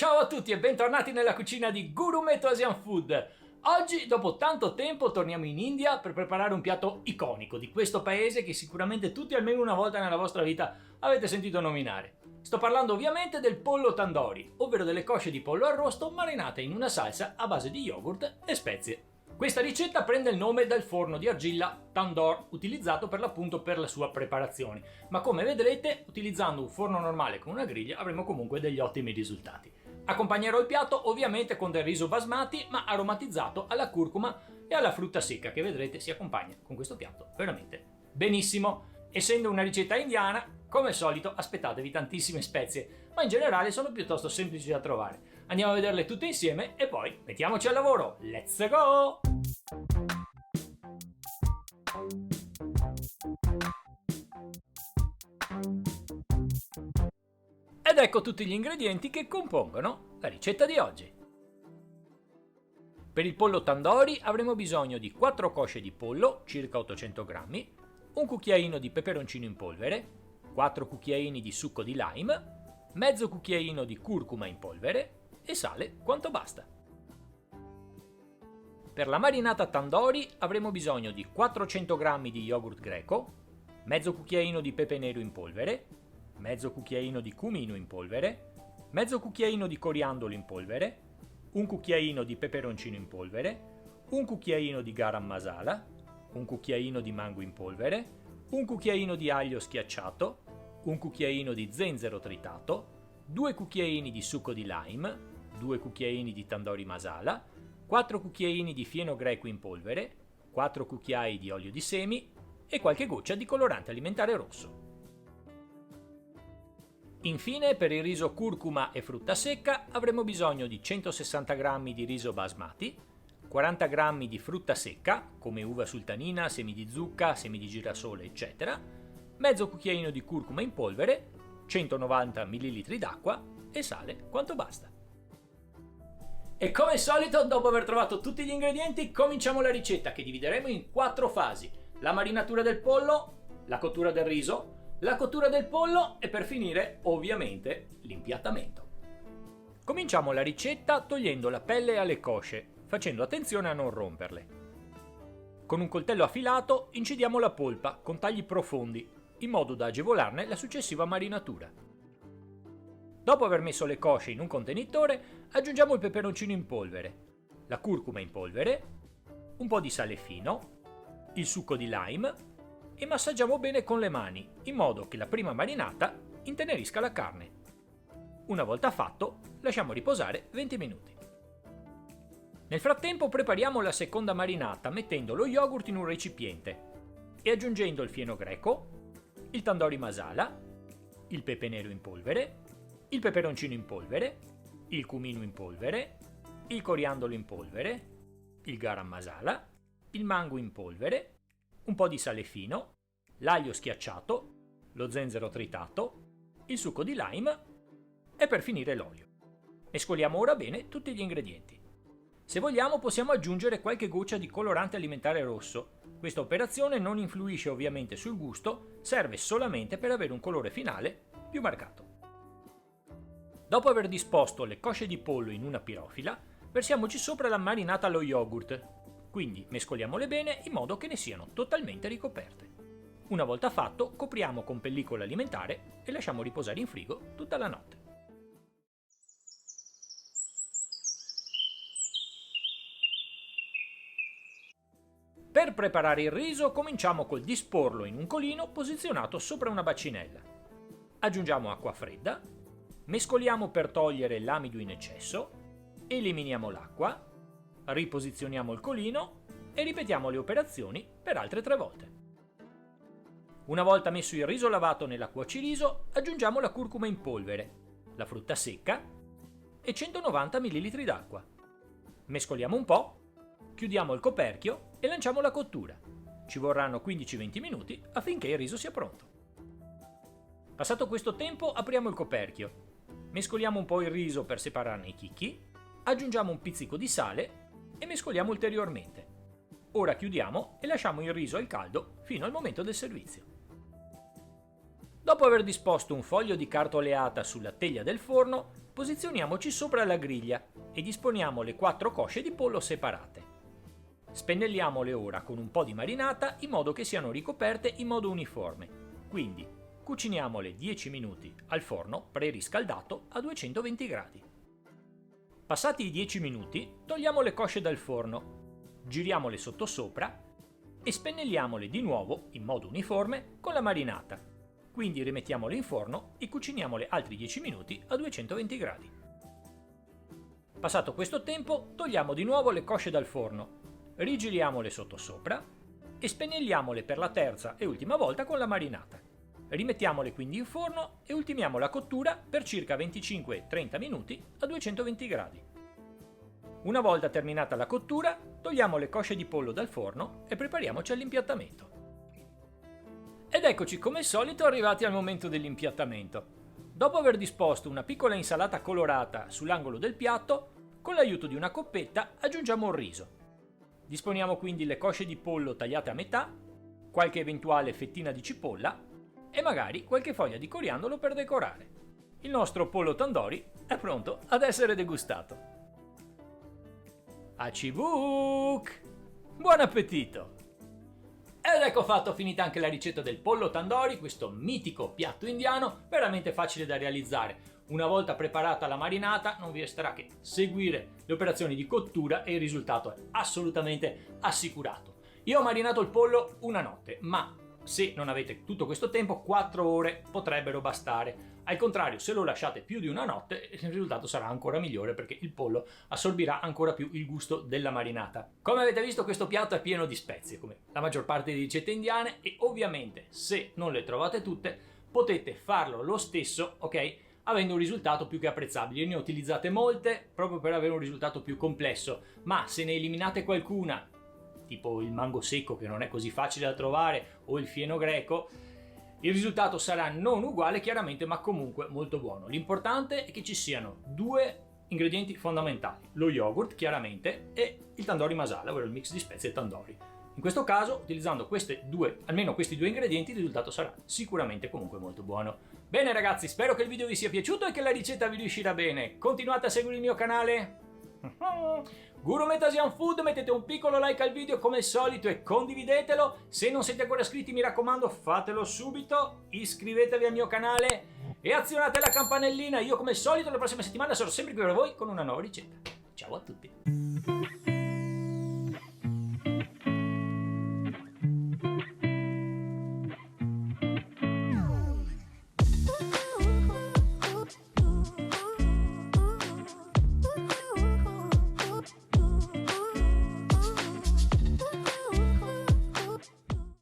Ciao a tutti e bentornati nella cucina di Gurumeto Asian Food. Oggi, dopo tanto tempo, torniamo in India per preparare un piatto iconico di questo paese che sicuramente tutti almeno una volta nella vostra vita avete sentito nominare. Sto parlando ovviamente del pollo tandoori, ovvero delle cosce di pollo arrosto marinate in una salsa a base di yogurt e spezie. Questa ricetta prende il nome dal forno di argilla tandoor utilizzato per l'appunto per la sua preparazione, ma come vedrete, utilizzando un forno normale con una griglia avremo comunque degli ottimi risultati. Accompagnerò il piatto ovviamente con del riso basmati ma aromatizzato alla curcuma e alla frutta secca che vedrete si accompagna con questo piatto veramente benissimo. Essendo una ricetta indiana, come al solito aspettatevi tantissime spezie, ma in generale sono piuttosto semplici da trovare. Andiamo a vederle tutte insieme e poi mettiamoci al lavoro. Let's go! Ed ecco tutti gli ingredienti che compongono la ricetta di oggi. Per il pollo tandoori avremo bisogno di 4 cosce di pollo, circa 800 grammi, un cucchiaino di peperoncino in polvere, 4 cucchiaini di succo di lime, mezzo cucchiaino di curcuma in polvere e sale quanto basta. Per la marinata tandoori avremo bisogno di 400 g di yogurt greco, mezzo cucchiaino di pepe nero in polvere, mezzo cucchiaino di cumino in polvere, mezzo cucchiaino di coriandolo in polvere, un cucchiaino di peperoncino in polvere, un cucchiaino di garam masala, un cucchiaino di mango in polvere, un cucchiaino di aglio schiacciato, un cucchiaino di zenzero tritato, 2 cucchiaini di succo di lime, 2 cucchiaini di tandoori masala, 4 cucchiaini di fieno greco in polvere, 4 cucchiai di olio di semi e qualche goccia di colorante alimentare rosso. Infine, per il riso curcuma e frutta secca avremo bisogno di 160 g di riso basmati, 40 g di frutta secca, come uva sultanina, semi di zucca, semi di girasole, eccetera, mezzo cucchiaino di curcuma in polvere, 190 ml d'acqua e sale quanto basta. E come al solito, dopo aver trovato tutti gli ingredienti, cominciamo la ricetta che divideremo in 4 fasi: la marinatura del pollo, la cottura del riso, la cottura del pollo e per finire, ovviamente, l'impiattamento. Cominciamo la ricetta togliendo la pelle alle cosce, facendo attenzione a non romperle. Con un coltello affilato incidiamo la polpa con tagli profondi, in modo da agevolarne la successiva marinatura. Dopo aver messo le cosce in un contenitore, aggiungiamo il peperoncino in polvere, la curcuma in polvere, un po' di sale fino, il succo di lime e massaggiamo bene con le mani, in modo che la prima marinata intenerisca la carne. Una volta fatto, lasciamo riposare 20 minuti. Nel frattempo prepariamo la seconda marinata mettendo lo yogurt in un recipiente e aggiungendo il fieno greco, il tandoori masala, il pepe nero in polvere, il peperoncino in polvere, il cumino in polvere, il coriandolo in polvere, il garam masala, il mango in polvere, un po' di sale fino, l'aglio schiacciato, lo zenzero tritato, il succo di lime e per finire l'olio. Mescoliamo ora bene tutti gli ingredienti. Se vogliamo possiamo aggiungere qualche goccia di colorante alimentare rosso. Questa operazione non influisce ovviamente sul gusto, serve solamente per avere un colore finale più marcato. Dopo aver disposto le cosce di pollo in una pirofila, versiamoci sopra la marinata allo yogurt. Quindi mescoliamole bene in modo che ne siano totalmente ricoperte. Una volta fatto, copriamo con pellicola alimentare e lasciamo riposare in frigo tutta la notte. Per preparare il riso cominciamo col disporlo in un colino posizionato sopra una bacinella. Aggiungiamo acqua fredda, mescoliamo per togliere l'amido in eccesso, eliminiamo l'acqua, riposizioniamo il colino e ripetiamo le operazioni per altre 3 volte. Una volta messo il riso lavato nella cuociriso, aggiungiamo la curcuma in polvere, la frutta secca e 190 ml d'acqua. Mescoliamo un po', chiudiamo il coperchio e lanciamo la cottura. Ci vorranno 15-20 minuti affinché il riso sia pronto. Passato questo tempo apriamo il coperchio, mescoliamo un po' il riso per separarne i chicchi, aggiungiamo un pizzico di sale e mescoliamo ulteriormente. Ora chiudiamo e lasciamo il riso al caldo fino al momento del servizio. Dopo aver disposto un foglio di carta oleata sulla teglia del forno, posizioniamoci sopra la griglia e disponiamo le 4 cosce di pollo separate. Spennelliamole ora con un po' di marinata in modo che siano ricoperte in modo uniforme. Quindi cuciniamole 10 minuti al forno preriscaldato a 220 gradi. Passati i 10 minuti, togliamo le cosce dal forno, giriamole sottosopra e spennelliamole di nuovo in modo uniforme con la marinata. Quindi rimettiamole in forno e cuciniamole altri 10 minuti a 220 gradi. Passato questo tempo, togliamo di nuovo le cosce dal forno, rigiriamole sottosopra e spennelliamole per la terza e ultima volta con la marinata. Rimettiamole quindi in forno e ultimiamo la cottura per circa 25-30 minuti a 220 gradi. Una volta terminata la cottura, togliamo le cosce di pollo dal forno e prepariamoci all'impiattamento. Ed eccoci come al solito arrivati al momento dell'impiattamento. Dopo aver disposto una piccola insalata colorata sull'angolo del piatto, con l'aiuto di una coppetta aggiungiamo il riso. Disponiamo quindi le cosce di pollo tagliate a metà, qualche eventuale fettina di cipolla e magari qualche foglia di coriandolo per decorare. Il nostro pollo tandoori è pronto ad essere degustato. Acibuk! Buon appetito! Ed ecco fatto, finita anche la ricetta del pollo tandoori, questo mitico piatto indiano, veramente facile da realizzare. Una volta preparata la marinata non vi resterà che seguire le operazioni di cottura e il risultato è assolutamente assicurato. Io ho marinato il pollo una notte, ma se non avete tutto questo tempo, 4 ore potrebbero bastare. Al contrario, se lo lasciate più di una notte, il risultato sarà ancora migliore perché il pollo assorbirà ancora più il gusto della marinata. Come avete visto, questo piatto è pieno di spezie, come la maggior parte di ricette indiane, e ovviamente se non le trovate tutte, potete farlo lo stesso, ok? Avendo un risultato più che apprezzabile. Ne utilizzate molte proprio per avere un risultato più complesso, ma se ne eliminate qualcuna, tipo il mango secco che non è così facile da trovare o il fieno greco, il risultato sarà non uguale chiaramente, ma comunque molto buono. L'importante è che ci siano 2 ingredienti fondamentali: lo yogurt chiaramente e il tandoori masala, ovvero il mix di spezie tandoori. In questo caso, utilizzando almeno questi 2 ingredienti, il risultato sarà sicuramente comunque molto buono. Bene ragazzi, spero che il video vi sia piaciuto e che la ricetta vi riuscirà bene. Continuate a seguire il mio canale Gourmet Asian Food, mettete un piccolo like al video come al solito e condividetelo. Se non siete ancora iscritti, mi raccomando, fatelo subito, iscrivetevi al mio canale e azionate la campanellina. Io come al solito la prossima settimana sarò sempre qui per voi con una nuova ricetta. Ciao a tutti!